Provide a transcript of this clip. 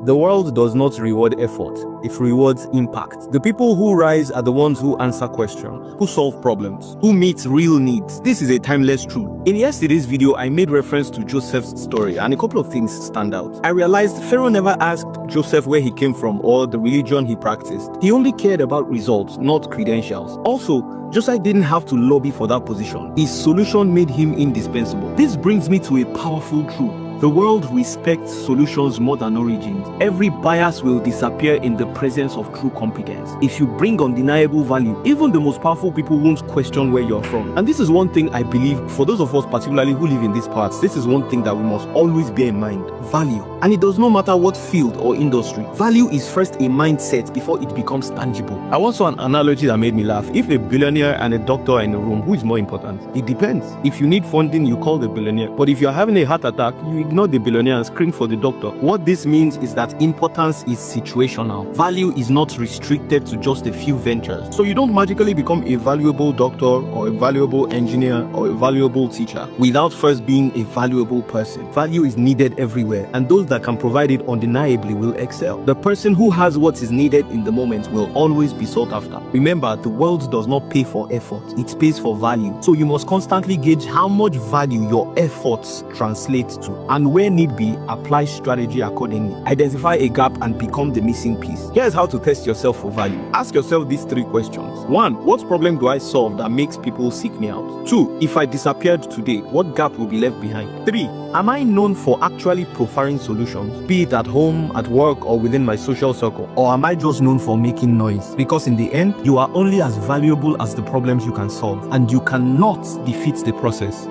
The world does not reward effort, it rewards impact. The people who rise are the ones who answer questions, who solve problems, who meet real needs. This is a timeless truth. In yesterday's video, I made reference to Joseph's story and a couple of things stand out. I realized Pharaoh never asked Joseph where he came from or the religion he practiced. He only cared about results, not credentials. Also, Joseph didn't have to lobby for that position. His solution made him indispensable. This brings me to a powerful truth. The world respects solutions more than origins. Every bias will disappear in the presence of true competence. If you bring undeniable value, even the most powerful people won't question where you're from. And this is one thing I believe, for those of us particularly who live in these parts, this is one thing that we must always bear in mind. Value. And it does not matter what field or industry. Value is first a mindset before it becomes tangible. I once saw an analogy that made me laugh. If a billionaire and a doctor are in a room, who is more important? It depends. If you need funding, you call the billionaire. But if you're having a heart attack, you ignore the billionaire and scream for the doctor. What this means is that importance is situational. Value is not restricted to just a few ventures. So you don't magically become a valuable doctor or a valuable engineer or a valuable teacher without first being a valuable person. Value is needed everywhere, and those that can provide it undeniably will excel. The person who has what is needed in the moment will always be sought after. Remember, the world does not pay for effort, it pays for value. So you must constantly gauge how much value your efforts translate to, and where need be, apply strategy accordingly. Identify a gap and become the missing piece. Here's how to test yourself for value. Ask yourself these 3 questions. 1. What problem do I solve that makes people seek me out? 2. If I disappeared today, what gap will be left behind? 3. Am I known for actually profiling solutions, be it at home, at work, or within my social circle? Or am I just known for making noise? Because in the end, you are only as valuable as the problems you can solve, and you cannot defeat the process.